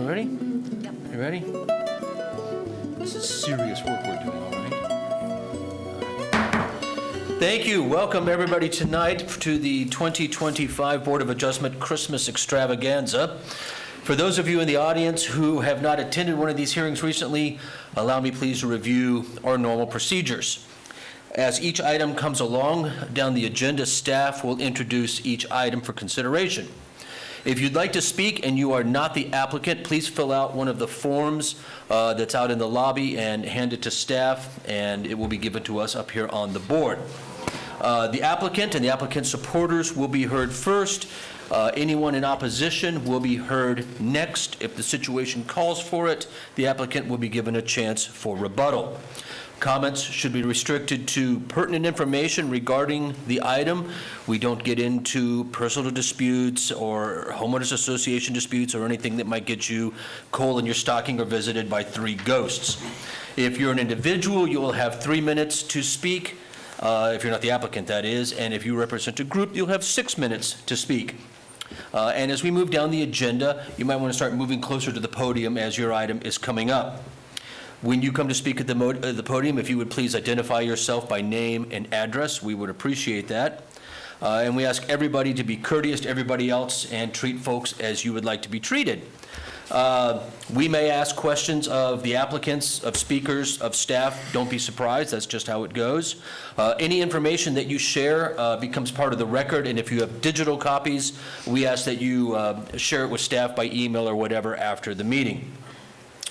Everyone ready? Yep. You ready? This is serious work we're doing, all right? Thank you. Welcome, everybody, tonight to the 2025 Board of Adjustment Christmas Extravaganza. For those of you in the audience who have not attended one of these hearings recently, allow me please to review our normal procedures. As each item comes along down the agenda, staff will introduce each item for consideration. If you'd like to speak and you are not the applicant, please fill out one of the forms that's out in the lobby and hand it to staff, and it will be given to us up here on the board. The applicant and the applicant supporters will be heard first. Anyone in opposition will be heard next. If the situation calls for it, the applicant will be given a chance for rebuttal. Comments should be restricted to pertinent information regarding the item. We don't get into personal disputes or homeowners association disputes or anything that might get you coal in your stocking or visited by three ghosts. If you're an individual, you will have 3 minutes to speak, if you're not the applicant, that is, and if you represent a group, you'll have 6 minutes to speak. And as we move down the agenda, you might want to start moving closer to the podium as your item is coming up. When you come to speak at the podium, if you would please identify yourself by name and address, we would appreciate that. And we ask everybody to be courteous to everybody else and treat folks as you would like to be treated. We may ask questions of the applicants, of speakers, of staff. Don't be surprised, that's just how it goes. Any information that you share becomes part of the record, and if you have digital copies, we ask that you share it with staff by email or whatever after the meeting.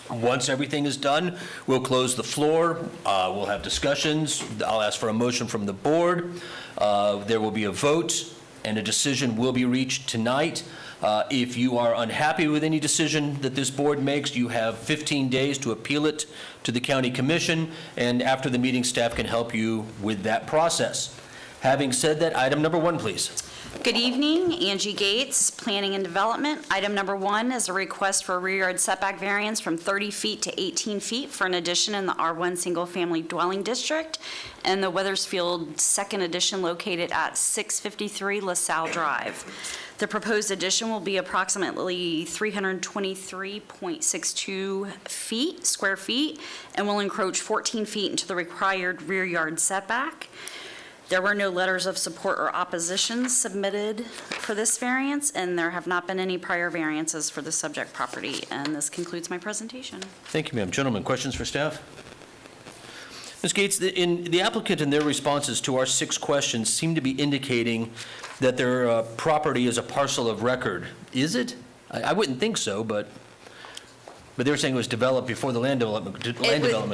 Once everything is done, we'll close the floor. We'll have discussions. I'll ask for a motion from the board. There will be a vote, and a decision will be reached tonight. If you are unhappy with any decision that this board makes, you have 15 days to appeal it to the county commission, and after the meeting, staff can help you with that process. Having said that, item number 1, please. Good evening, Angie Gates, Planning and Development. Item number 1 is a request for a rear yard setback variance from 30 feet to 18 feet for an addition in the R1 Single Family Dwelling District and the Weathersfield Second Addition located at 653 LaSalle Drive. The proposed addition will be approximately 323.62 square feet and will encroach 14 feet into the required rear yard setback. There were no letters of support or opposition submitted for this variance, and there have not been any prior variances for the subject property. And this concludes my presentation. Thank you, ma'am. Gentlemen, questions for staff? Ms. Gates, the applicant in their responses to our 6 questions seem to be indicating that their property is a parcel of record. Is it? I wouldn't think so, but they were saying it was developed before the land development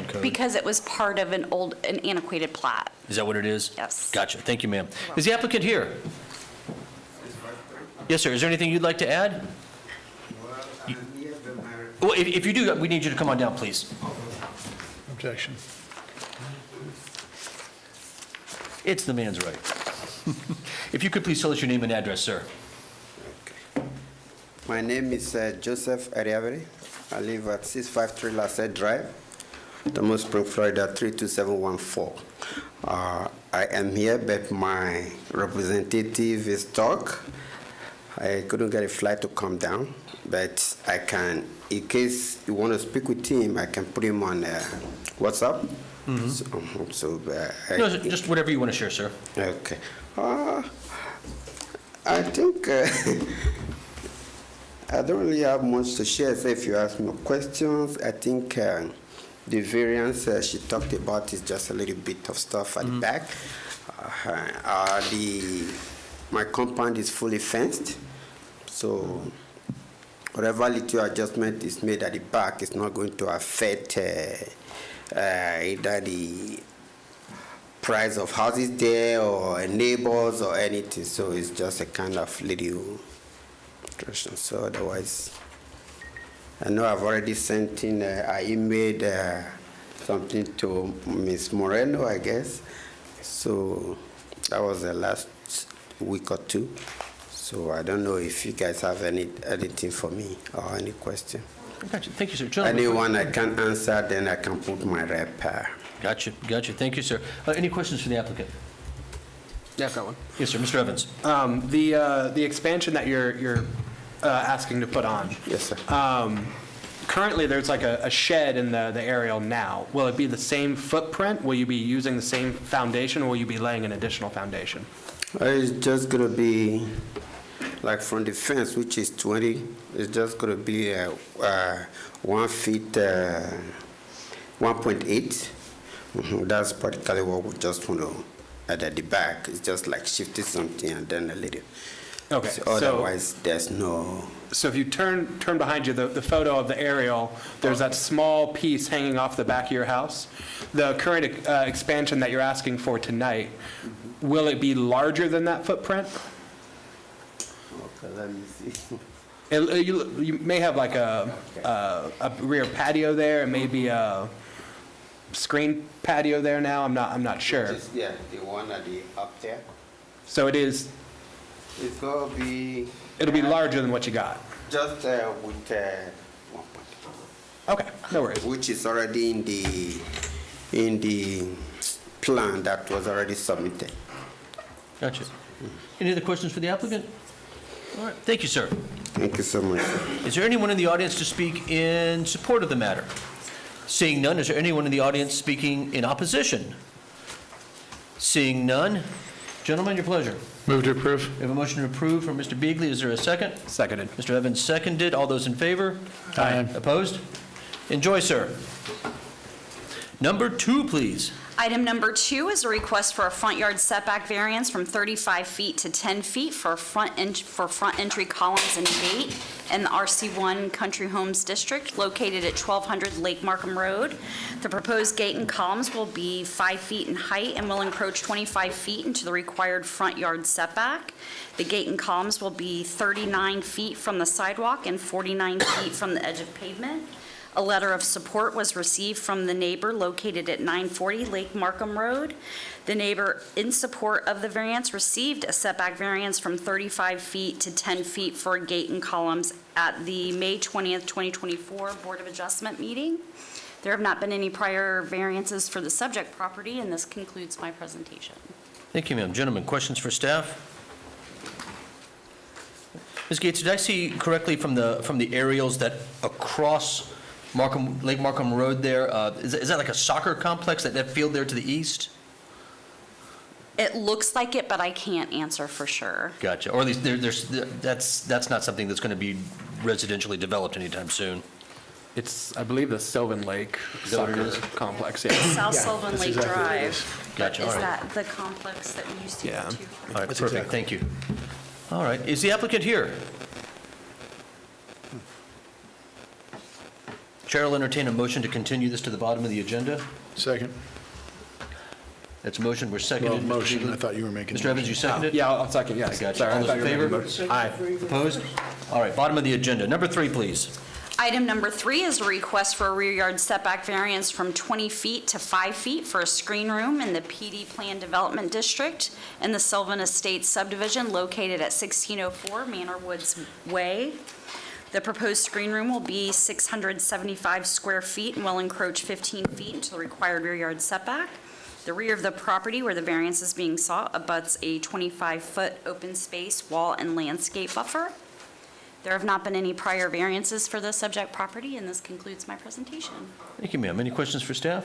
code. Because it was part of an antiquated plat. Is that what it is? Yes. Gotcha. Thank you, ma'am. Is the applicant here? Yes, sir. Is there anything you'd like to add? Well, if you do, we need you to come on down, please. Objection. It's the man's right. If you could please tell us your name and address, sir. My name is Joseph Ariaveri. I live at 653 LaSalle Drive, Thomas Spring, Florida 32714. I am here, but my representative is stuck. I couldn't get a flight to come down, but I can, in case you want to speak with him, I can put him on WhatsApp. No, just whatever you want to share, sir. Okay. I think I don't really have much to share. So if you ask me questions, I think the variance she talked about is just a little bit of stuff at the back. My compound is fully fenced, so whatever little adjustment is made at the back is not going to affect either the price of houses there or neighbors or anything. So it's just a kind of little question. So otherwise, I know I've already sent in, I emailed something to Ms. Moreno, I guess. So that was the last week or 2. So I don't know if you guys have anything for me or any question. Gotcha. Thank you, sir. Gentlemen, anyone I can answer, then I can put my rep. Gotcha. Thank you, sir. Any questions for the applicant? Yeah, I've got one. Yes, sir. Mr. Evans. The expansion that you're asking to put on. Yes, sir. currently there's like a shed in the aerial now. Will it be the same footprint? Will you be using the same foundation, or will you be laying an additional foundation? It's just gonna be like from the fence, which is 20. It's just gonna be 1 feet, 1.8. That's practically what we just want to add at the back. It's just like shifting something and then a little. Okay, So so, otherwise, there's no. so if you turn behind you, the photo of the aerial, there's that small piece hanging off the back of your house. The current expansion that you're asking for tonight, will it be larger than that footprint? Okay, let me see. You may have like a rear patio there, and maybe a screen patio there now, I'm not sure. Just, yeah, the one at the up there. So it's gonna be. it'll be larger than what you got. Just with 1.8. Okay, no worries. Which is already in the plan that was already submitted. Gotcha. Any other questions for the applicant? All right, thank you, sir. Thank you so much. Is there anyone in the audience to speak in support of the matter? Seeing none, is there anyone in the audience speaking in opposition? Seeing none, gentlemen, your pleasure. Move to approve. We have a motion to approve from Mr. Beagley. Is there a second? Seconded. Mr. Evans seconded. All those in favor? Aye. Opposed? Enjoy, sir. Number 2, please. Item number 2 is a request for a front yard setback variance from 35 feet to 10 feet for front entry columns and gate in the RC1 Country Homes District located at 1200 Lake Markham Road. The proposed gate and columns will be 5 feet in height and will encroach 25 feet into the required front yard setback. The gate and columns will be 39 feet from the sidewalk and 49 feet from the edge of pavement. A letter of support was received from the neighbor located at 940 Lake Markham Road. The neighbor in support of the variance received a setback variance from 35 feet to 10 feet for gate and columns at the May 20th, 2024 Board of Adjustment meeting. There have not been any prior variances for the subject property, and this concludes my presentation. Thank you, ma'am. Gentlemen, questions for staff? Ms. Gates, did I see correctly from the aerials that across Lake Markham Road there, is that like a soccer complex, that field there to the east? It looks like it, but I can't answer for sure. Gotcha. Or at least that's not something that's going to be residentially developed anytime soon. It's, I believe, the Sylvan Lake Is that what it soccer is? complex, yeah. South Sylvan that's Lake exactly what it Drive. is. Gotcha, all Is right. that the complex that we used to Yeah. go to? All right, That's perfect. exactly- Thank you. All right. Is the applicant here? Chair will entertain a motion to continue this to the bottom of the agenda. Second. That's a motion. We're Well, seconded. Mr. motion, Beagley. I thought you were making. the Mr. Evans, motion. you seconded? Yeah, I'll second, yeah. I got you. Sorry, All I those thought in you were favor? making a motion. Aye. Opposed? All right, bottom of the agenda. Number 3, please. Item number 3 is a request for a rear yard setback variance from 20 feet to 5 feet for a screen room in the PD Plan Development District in the Sylvan Estates subdivision located at 1604 Manor Woods Way. The proposed screen room will be 675 square feet and will encroach 15 feet into the required rear yard setback. The rear of the property where the variance is being sought abuts a 25-foot open space wall and landscape buffer. There have not been any prior variances for the subject property, and this concludes my presentation. Thank you, ma'am. Any questions for staff?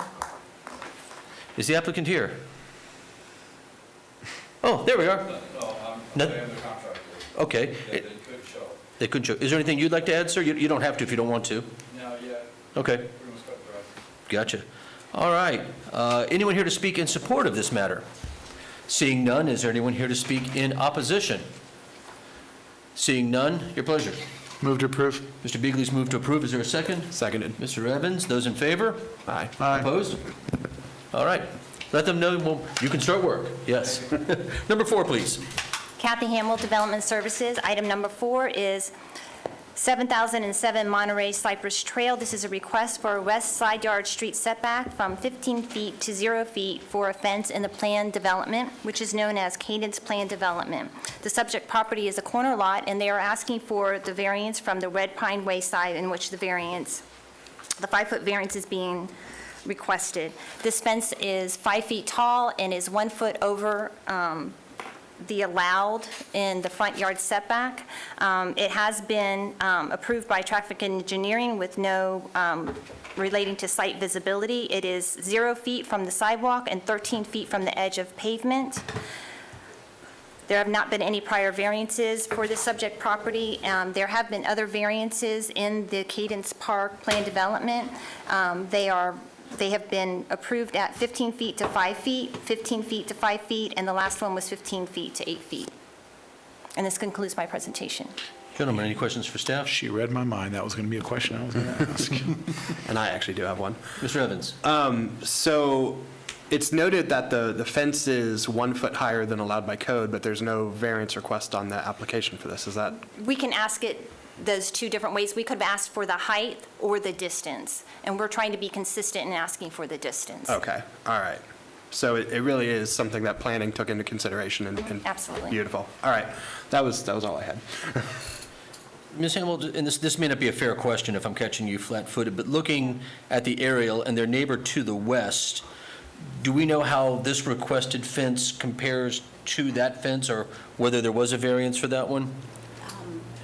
Is the applicant here? Oh, there we are. No, I am the contractor. Okay. They could show. They couldn't show. Is there anything you'd like to add, sir? You don't have to if you don't want to. Now, yeah, Okay, pretty much cut the rest. gotcha. All right. Anyone here to speak in support of this matter? Seeing none, is there anyone here to speak in opposition? Seeing none, your pleasure. Move to approve. Mr. Beagley's moved to approve. Is there a second? Seconded. Mr. Evans, those in favor? Aye. Aye. Opposed? All right. Let them know, well, you can start work. Yes. Number 4, please. Kathy Hamill, Development Services. Item number 4 is 7007 Monterey Cypress Trail. This is a request for a west side yard street setback from 15 feet to 0 feet for a fence in the planned development, which is known as Cadence Planned Development. The subject property is a corner lot, and they are asking for the variance from the Red Pine Way side in which the 5-foot variance is being requested. This fence is 5 feet tall and is 1 foot over the allowed in the front yard setback. It has been approved by traffic engineering with no relating to site visibility. It is 0 feet from the sidewalk and 13 feet from the edge of pavement. There have not been any prior variances for the subject property. There have been other variances in the Cadence Park plan development. They have been approved at 15 feet to 5 feet, 15 feet to 5 feet, and the last one was 15 feet to 8 feet. And this concludes my presentation. Gentlemen, any questions for staff? She read my mind. That was going to be a question I was going to ask. And I actually do have one. Mr. Evans? So it's noted that the fence is 1 foot higher than allowed by code, but there's no variance request on the application for this. Is that? We can ask it those two different ways. We could have asked for the height or the distance, and we're trying to be consistent in asking for the distance. Okay, all right. So it really is something that planning took into consideration and Absolutely. beautiful. All right, that was all I had. Ms. Hamel, and this may not be a fair question if I'm catching you flat-footed, but looking at the aerial and their neighbor to the west, do we know how this requested fence compares to that fence, or whether there was a variance for that one?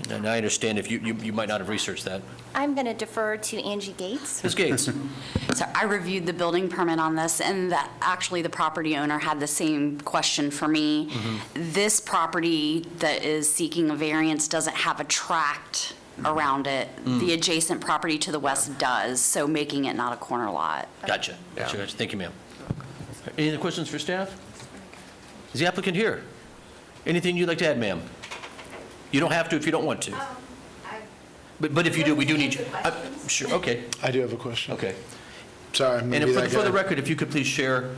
And I understand if you might not have researched that. I'm going to defer to Angie Gates. Ms. Gates? So I reviewed the building permit on this, and actually the property owner had the same question for me. This property that is seeking a variance doesn't have a tract around it. The adjacent property to the west does, so making it not a corner lot. Gotcha. Gotcha. Thank you, ma'am. Any other questions for staff? Is the applicant here? Anything you'd like to add, ma'am? You don't have to if you don't want to. But if you do, we do need you. Sure, okay, I do have a question. okay. Sorry, I'm going And to be that for the guy. record, if you could please share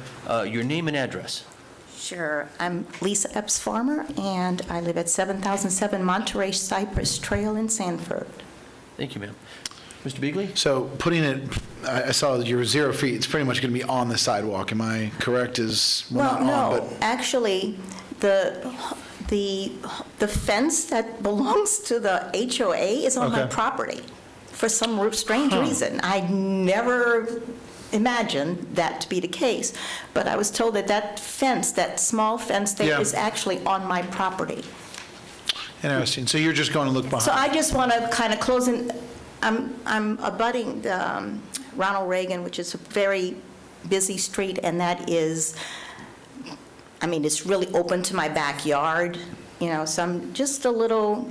your name and address. Sure. I'm Lisa Epps Farmer, and I live at 7007 Monterey Cypress Trail in Sanford. Thank you, ma'am. Mr. Beagley? So putting it, I saw your 0 feet, it's pretty much going to be on the sidewalk. Am I correct? Well, Not on, no, actually, the fence that belongs to the HOA is on my Okay. property for some strange reason. I never imagined that to be the case, but I was told that fence, that small fence there, Yeah. is actually on my property. Interesting. So you're just going to look behind? So I just want to kind of close in, I'm abutting Ronald Reagan, which is a very busy street, and that is, I mean, it's really open to my backyard, so I'm just a little,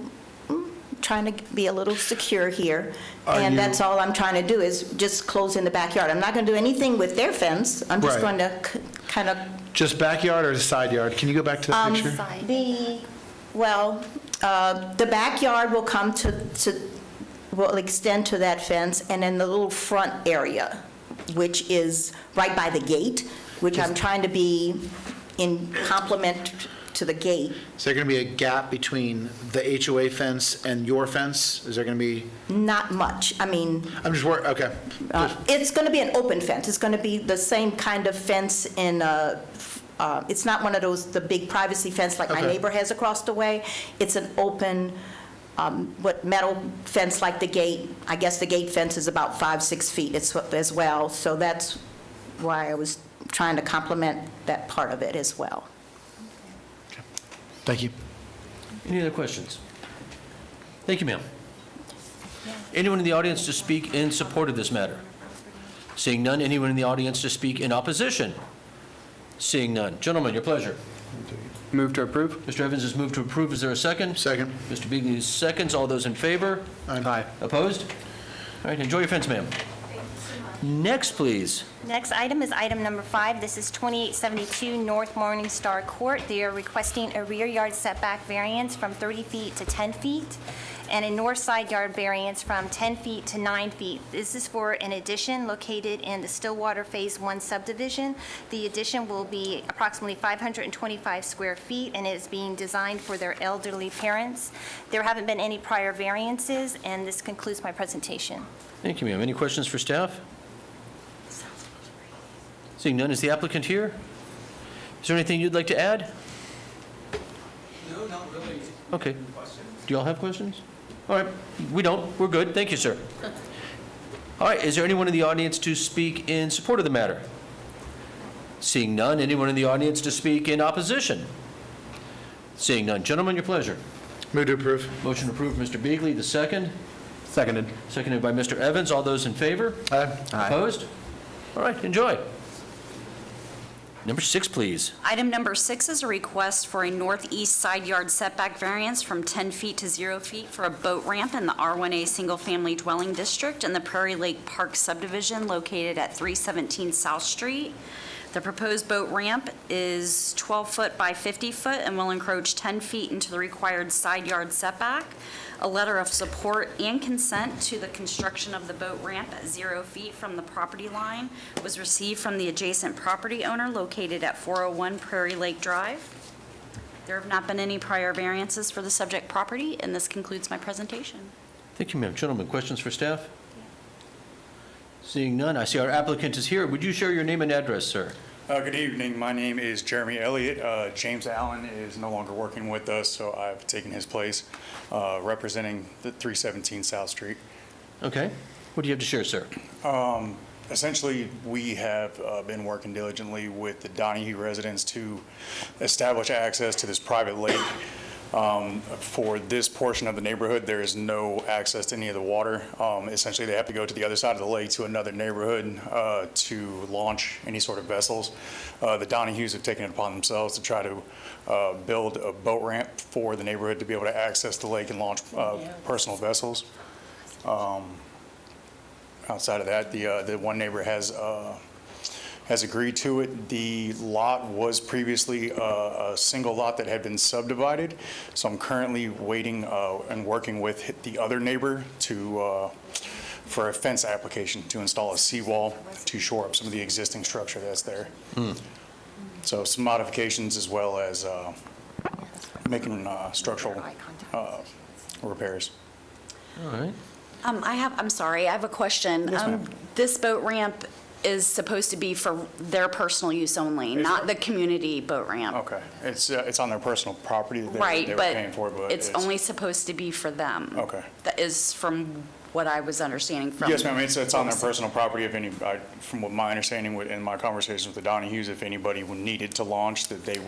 trying to be a little secure here. And that's all I'm trying to do, is just close in the backyard. I'm not going to do anything with their fence. I'm just Right. going to kind of Just backyard or side yard? Can you go back to that picture? The backyard will come will extend to that fence, and then the little front area, which is right by the gate, which I'm trying to be in complement to the gate. Is there going to be a gap between the HOA fence and your fence? Is there going to be, Not much. I mean, I'm just worried, okay. it's going to be an open fence. It's going to be the same kind of fence it's not one of those, the big privacy fence like my Okay. neighbor has across the way. It's an open, metal fence like the gate. I guess the gate fence is about 5-6 feet as well. So that's why I was trying to complement that part of it as well. Thank you. Any other questions? Thank you, ma'am. Anyone in the audience to speak in support of this matter? Seeing none, anyone in the audience to speak in opposition? Seeing none. Gentlemen, your pleasure. Move to approve? Mr. Evans has moved to approve. Is there a second? Second. Mr. Beagley seconds. All those in favor? Aye. Opposed? All right, enjoy your fence, ma'am. Next, please. Next item is item number 5. This is 2872 North Morningstar Court. They are requesting a rear yard setback variance from 30 feet to 10 feet, and a north side yard variance from 10 feet to 9 feet. This is for an addition located in the Stillwater Phase 1 subdivision. The addition will be approximately 525 square feet, and it is being designed for their elderly parents. There haven't been any prior variances, and this concludes my presentation. Thank you, ma'am. Any questions for staff? Seeing none, is the applicant here? Is there anything you'd like to add? No, not really. Okay. Do you all have questions? All right, we don't. We're good. Thank you, sir. All right, is there anyone in the audience to speak in support of the matter? Seeing none, anyone in the audience to speak in opposition? Seeing none. Gentlemen, your pleasure. Move to approve. Motion approved, Mr. Beagley, the second. Seconded. Seconded by Mr. Evans. All those in favor? Aye. Aye. Opposed? All right, enjoy. Number 6, please. Item number 6 is a request for a northeast side yard setback variance from 10 feet to 0 feet for a boat ramp in the R1A Single Family Dwelling District in the Prairie Lake Park subdivision located at 317 South Street. The proposed boat ramp is 12 foot by 50 foot and will encroach 10 feet into the required side yard setback. A letter of support and consent to the construction of the boat ramp at 0 feet from the property line was received from the adjacent property owner located at 401 Prairie Lake Drive. There have not been any prior variances for the subject property, and this concludes my presentation. Thank you, ma'am. Gentlemen, questions for staff? Seeing none, I see our applicant is here. Would you share your name and address, sir? Good evening. My name is Jeremy Elliott. James Allen is no longer working with us, so I've taken his place, representing the 317 South Street. Okay. What do you have to share, sir? Essentially, we have been working diligently with the Donahue residents to establish access to this private lake. For this portion of the neighborhood, there is no access to any of the water. Essentially, they have to go to the other side of the lake to another neighborhood to launch any sort of vessels. The Donahues have taken it upon themselves to try to build a boat ramp for the neighborhood to be able to access the lake and launch personal vessels. Outside of that, the one neighbor has agreed to it. The lot was previously a single lot that had been subdivided, so I'm currently waiting and working with the other neighbor for a fence application to install a seawall to shore up some of the existing structure that's there. So some modifications as well as making structural repairs. All right. I'm sorry, I have a question. Yes, ma'am. This boat ramp is supposed to be for their personal use only, not the community boat ramp. Okay, it's on their personal property that Right, they were paying for, but it's only supposed to be for them. Okay. That is from what I was understanding from. Yes, ma'am, it's on their personal property. From what my understanding in my conversations with the Donahues, if anybody needed to launch, that they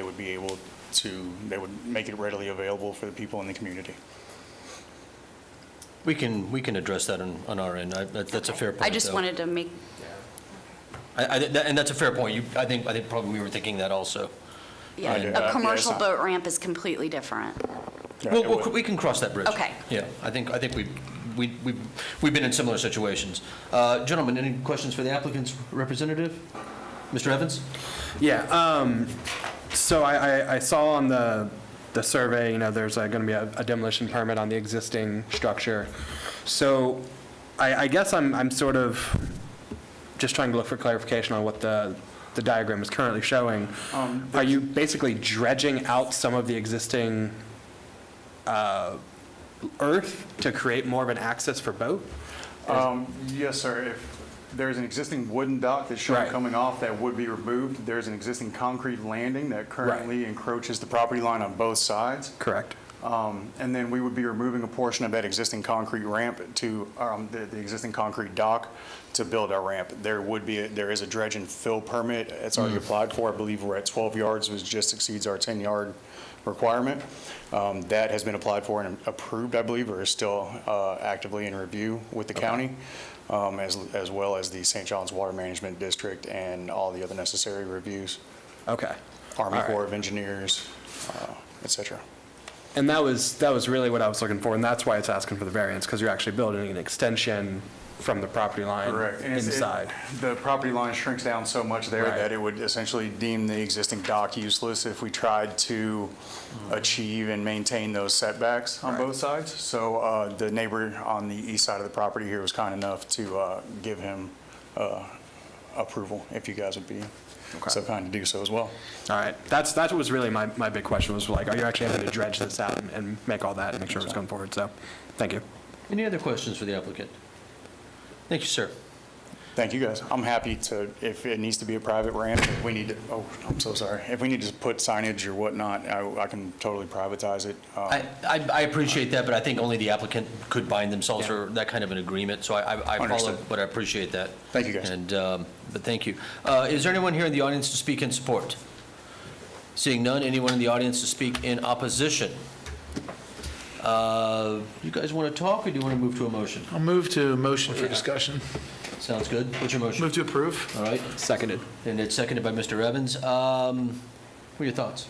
would be able to, they would make it readily available for the people in the community. We can address that on our end. That's a fair point, I just though. wanted to make, And that's a fair point. I think probably we were thinking that also. yeah, yeah, a it's commercial not- boat ramp is completely different. Yeah, it would. We can cross that bridge. Okay. Yeah, I think we've been in similar situations. Gentlemen, any questions for the applicant's representative? Mr. Evans? Yeah, so I saw on the survey, there's going to be a demolition permit on the existing structure. So I guess I'm sort of just trying to look for clarification on what the diagram is currently showing. Are you basically dredging out some of the existing earth to create more of an access for boat? Yes, sir. If there's an existing wooden dock that's shown Right. coming off, that would be removed. There's an existing concrete landing that currently encroaches the property line on both sides. Correct. And then we would be removing a portion of that existing concrete ramp to the existing concrete dock to build our ramp. There is a dredge and fill permit. It's already applied for. I believe we're at 12 yards, which just exceeds our 10-yard requirement. That has been applied for and approved, I believe, or is still actively in review with the county, as well as the St. John's Water Management District and all the other necessary reviews, Okay. Army All right. Corps of Engineers, et cetera. And that was really what I was looking for, and that's why it's asking for the variance, because you're actually building an extension from the property line Correct. And inside. the property line shrinks down so much there Right. that it would essentially deem the existing dock useless if we tried to achieve and maintain those setbacks on Right. both sides. So the neighbor on the east side of the property here was kind enough to give him approval, if you guys would be so kind to do so as well. All right, that was really my big question, was like, are you actually having to dredge this out and make all that and make sure it's going forward? So, thank you. Any other questions for the applicant? Thank you, sir. Thank you, guys. I'm happy to, if it needs to be a private ramp, if we need to, I'm so sorry. If we need to put signage or whatnot, I can totally privatize it. I appreciate that, but I think only the applicant could bind themselves for that kind of an agreement, so I follow, Understood. but I appreciate that. Thank you, guys. And, but thank you. Is there anyone here in the audience to speak in support? Seeing none, anyone in the audience to speak in opposition? You guys want to talk, or do you want to move to a motion? I'll move to motion for discussion. Sounds good. What's your motion? Move to approve. All right, Seconded. and it's seconded by Mr. Evans. What are your thoughts?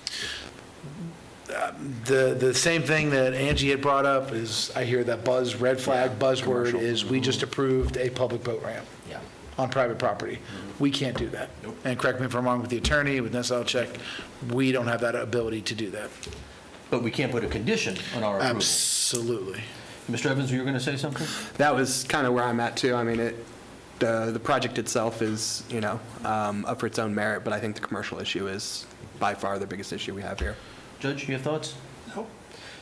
The same thing that Angie had brought up is, I hear that red flag buzzword is, we just approved a public boat ramp Yeah. on private property. We can't do that. And correct me if I'm wrong with the attorney, with Nessa, I'll check, we don't have that ability to do that. But we can't put a condition on our approval. Absolutely. Mr. Evans, you were going to say something? That was kind of where I'm at too. I mean, the project itself is, up for its own merit, but I think the commercial issue is by far the biggest issue we have here. Judge, you have thoughts? No.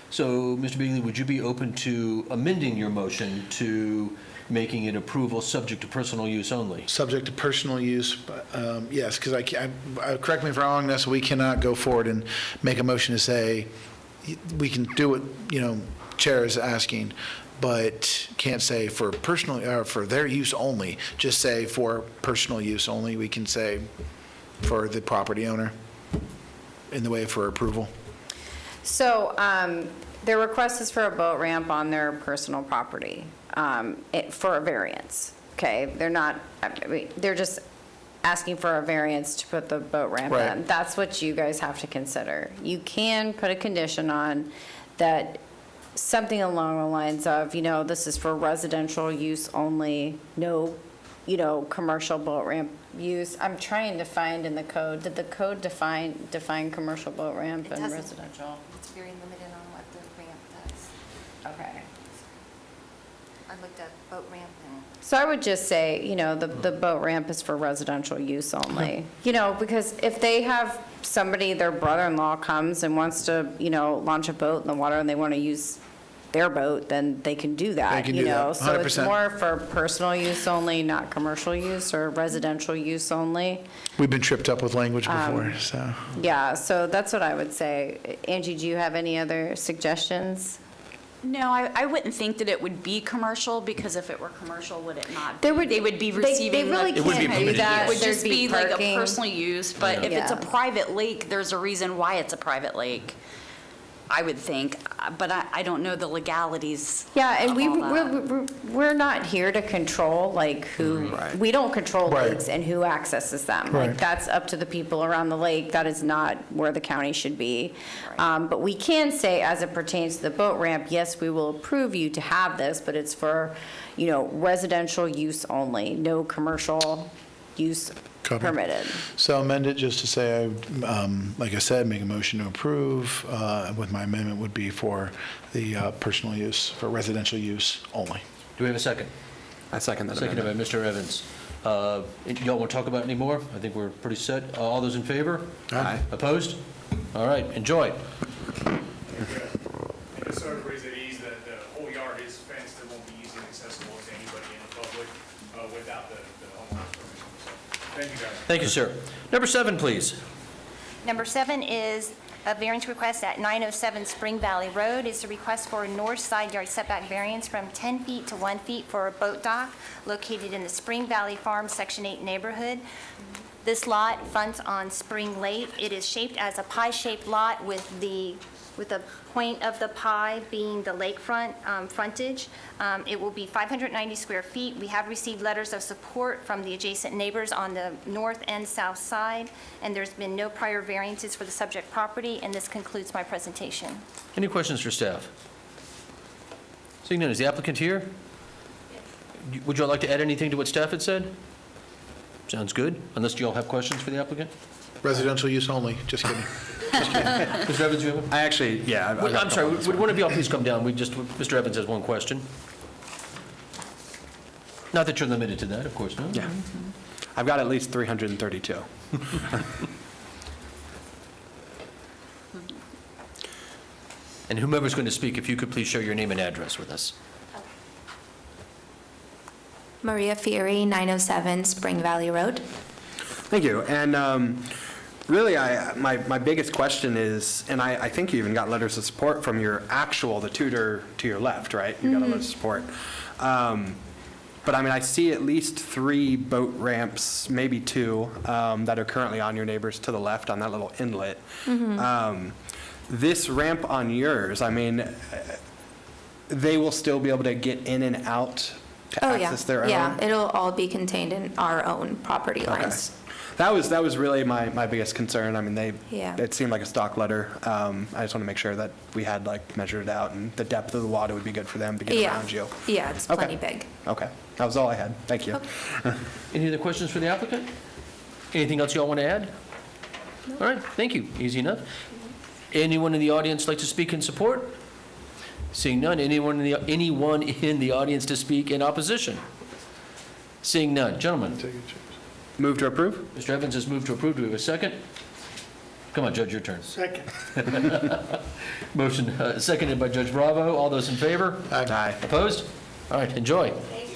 So, Mr. Beagley, would you be open to amending your motion to making it approval subject to personal use only? Subject to personal use, but, yes, because correct me if I'm wrong, Nessa, we cannot go forward and make a motion to say, we can do what, Chair is asking, but can't say for personal, or for their use only, just say for personal use only. We can say for the property owner in the way for approval. So their request is for a boat ramp on their personal property for a variance, okay? They're just asking for a variance to put the boat ramp in. Right. That's what you guys have to consider. You can put a condition on that, something along the lines of, this is for residential use only, no, commercial boat ramp use. I'm trying to find in the code, did the code define commercial boat ramp and doesn't. residential? It's very limited on what the ramp does. Okay. I looked at boat ramp and. So I would just say, the boat ramp is for residential use only. Because if they have somebody, their brother-in-law comes and wants to, launch a boat in the water and they want to use their boat, then they can do that, They can do that, So it's 100%. more for personal use only, not commercial use or residential use only. We've been tripped up with language before, so. Yeah, so that's what I would say. Angie, do you have any other suggestions? No, I wouldn't think that it would be commercial, because if it were commercial, would it not? There would- They would be they receiving really the. It would be can't do permitted that. It would There'd just be like a parking. personal use, but if it's a Yeah. private lake, there's a reason why it's a private lake, I would think, but I don't know the legalities Yeah, and of all that. we're not here to control, who, we don't control Right. lakes and who accesses them. Right. That's up to the people around the lake. That is not where the county should be. But we can say, as it pertains to the boat ramp, yes, we will approve you to have this, but it's for, residential use only, no commercial use Covered. permitted. So amend it just to say, like I said, make a motion to approve, with my amendment would be for the personal use, for residential use only. Do we have a second? I second that Seconded amendment. by Mr. Evans. Y'all want to talk about it anymore? I think we're pretty set. All those in favor? Aye. Opposed? All right, enjoy. And just so everybody's at ease, that the whole yard is fenced, it won't be easily accessible to anybody in the public without the homeowner's permission. So, thank you, guys. Thank you, sir. Number 7, please. Number 7 is a variance request at 907 Spring Valley Road. It's a request for a north side yard setback variance from 10 feet to 1 feet for a boat dock located in the Spring Valley Farm Section 8 neighborhood. This lot fronts on Spring Lake. It is shaped as a pie-shaped lot with the point of the pie being the lakefront frontage. It will be 590 square feet. We have received letters of support from the adjacent neighbors on the north and south side, and there's been no prior variances for the subject property, and this concludes my presentation. Any questions for staff? Seeing none, is the applicant here? Would you all like to add anything to what staff had said? Sounds good, unless you all have questions for the applicant? Residential use only, just kidding. Mr. Evans, you have I actually, yeah. I've got a I'm sorry, couple. would one of y'all please come down? Mr. Evans has one question. Not that you're limited to that, of course, no? Yeah. I've got at least 332. And whomever's going to speak, if you could please share your name and address with us. Maria Fieri, 907 Spring Valley Road. Thank you. And really, my biggest question is, and I think you even got letters of support from the tutor to your left, right? You got a letter of support. But I mean, I see at least 3 boat ramps, maybe 2, that are currently on your neighbors to the left on that little inlet. This ramp on yours, I mean, they will still be able to get in and out to Oh, yeah. access their own? Yeah, it'll all be contained in our own property lines. That was really my biggest concern. I mean, Yeah. it seemed like a stock letter. I just want to make sure that we had like measured it out and the depth of the water would be good for them to get Yeah. around you. Yeah, it's Okay. plenty big. Okay, that was all I had. Thank you. Any other questions for the applicant? Anything else y'all want to add? All right, thank you. Easy enough. Anyone in the audience like to speak in support? Seeing none. Anyone in the audience to speak in opposition? Seeing none. Gentlemen, Move to approve? Mr. Evans has moved to approve. Do we have a second? Come on, Judge, your turn. Second. Motion seconded by Judge Bravo. All those in favor? Aye. Opposed? All right, enjoy. Thank you.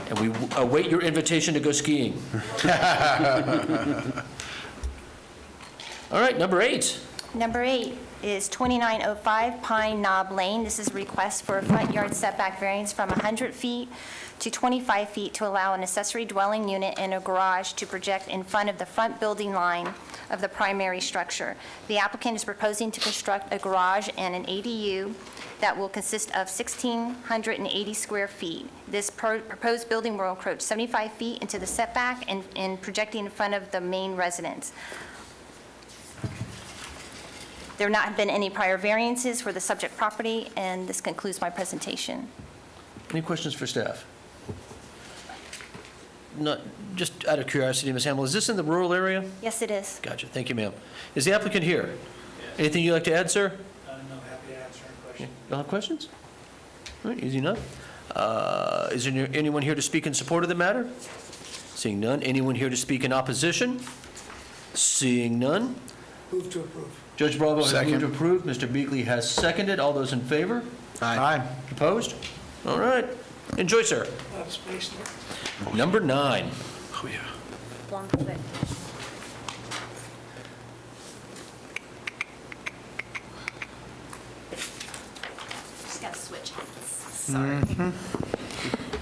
And we await your invitation to go skiing. All right, number 8. Number 8 is 2905 Pine Knob Lane. This is a request for a front yard setback variance from 100 feet to 25 feet to allow an accessory dwelling unit and a garage to project in front of the front building line of the primary structure. The applicant is proposing to construct a garage and an ADU that will consist of 1,680 square feet. This proposed building will encroach 75 feet into the setback and projecting in front of the main residence. There have not been any prior variances for the subject property, and this concludes my presentation. Any questions for staff? Not, just out of curiosity, Ms. Hamill, is this in the rural area? Yes, it is. Gotcha, thank you, ma'am. Is the applicant here? Anything you'd like to add, sir? No, happy to answer any questions. Y'all have questions? All right, easy enough. Is there anyone here to speak in support of the matter? Seeing none. Anyone here to speak in opposition? Seeing none. Move to approve. Judge Bravo has moved Second. to approve. Mr. Beakley has seconded. All those in favor? Aye. Opposed? All right. Enjoy, sir. Lot of space there. Number 9. Oh, yeah. Just got to switch hats.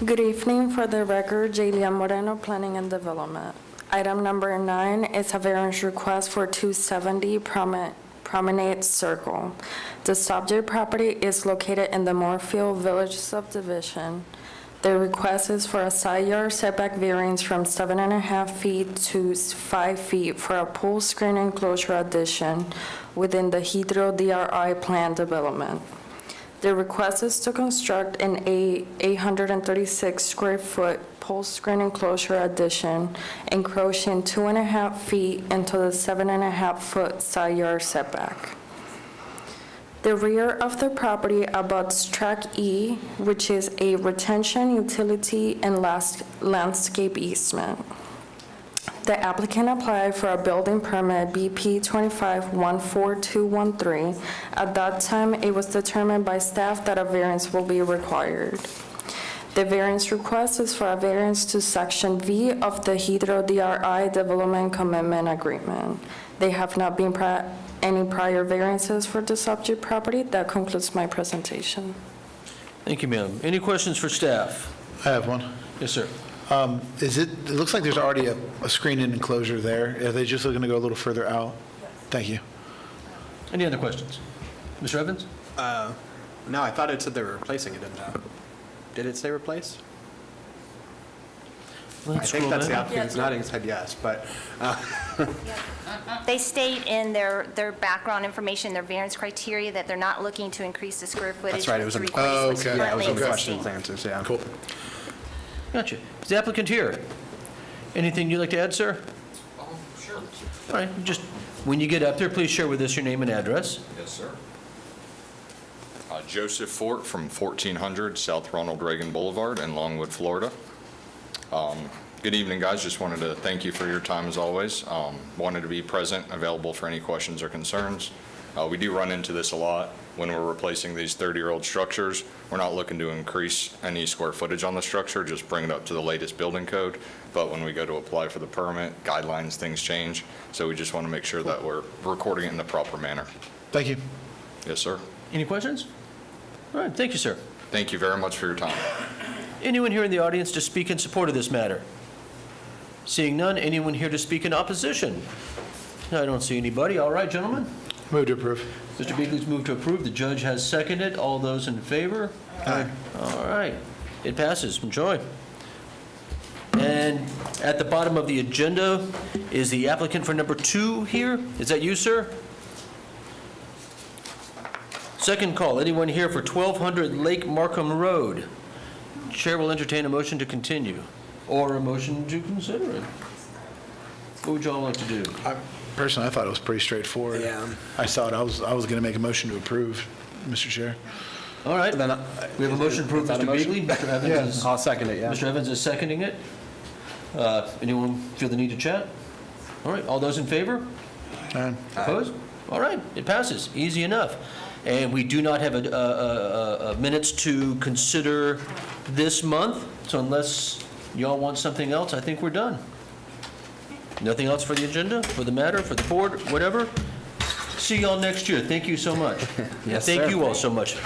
Good evening. For the record, Jaylia Moreno, Planning and Development. Item number 9 is a variance request for 270 Promenade Circle. The subject property is located in the Moorfield Village subdivision. The request is for a side yard setback variance from 7.5 feet to 5 feet for a pool screen enclosure addition within the Hydro DRI plan development. The request is to construct an 836 square foot pole screen enclosure addition encroaching 2.5 feet into the 7.5 foot side yard setback. The rear of the property abuts Track E, which is a retention, utility, and landscape easement. The applicant applied for a building permit BP 2514213. At that time, it was determined by staff that a variance will be required. The variance request is for a variance to Section V of the Hydro DRI Development Commitment Agreement. They have not been any prior variances for the subject property. That concludes my presentation. Thank you, ma'am. Any questions for staff? I have one. Yes, sir. It looks like there's already a screen-in enclosure there. Are they just looking to go a little further out? Thank you. Any other questions? Mr. Evans? No, I thought it said they were replacing it in that. Did it say replace? I Let's think scroll that's the down. applicant's nodding his head yes, but They state in their background information, their variance criteria, that they're not looking to increase the square footage. that's right, it was to in the replace what's okay. Yeah, it was currently in the questions existing. and answers, yeah. Cool. Gotcha. Is the applicant here? Anything you'd like to add, sir? Sure. All right, just, when you get up there, please share with us your name and address. Yes, sir. Joseph Fort from 1400 South Ronald Reagan Boulevard in Longwood, Florida. Good evening, guys. Just wanted to thank you for your time as always. Wanted to be present, available for any questions or concerns. We do run into this a lot when we're replacing these 30-year-old structures. We're not looking to increase any square footage on the structure, just bring it up to the latest building code. But when we go to apply for the permit, guidelines, things change. So we just want to make sure that we're recording it in the proper manner. Thank you. Yes, sir. Any questions? All right, thank you, sir. Thank you very much for your time. Anyone here in the audience to speak in support of this matter? Seeing none, anyone here to speak in opposition? I don't see anybody. All right, gentlemen. Move to approve. Mr. Beagley's moved to approve. The judge has seconded. All those in favor? Aye. All right. It passes. Enjoy. And at the bottom of the agenda is the applicant for number 2 here. Is that you, sir? Second call. Anyone here for 1200 Lake Markham Road? Chair will entertain a motion to continue or a motion to consider it. What would y'all like to do? Personally, I thought it was pretty straightforward. Yeah. I thought I was going to make a motion to approve, Mr. Chair. All right. Then We have a motion to approve, Is that a Mr. motion? Beagley. Mr. Evans is... I'll second it, yeah. Mr. Evans is seconding it. Anyone feel the need to chat? All right, all those in favor? Aye. Opposed? All right, it passes, easy enough. And we do not have a minutes to consider this month, so unless y'all want something else, I think we're done. Nothing else for the agenda, for the matter, for the board, whatever? See y'all next year. Thank you so much. Yes, Thank sir. you all so much.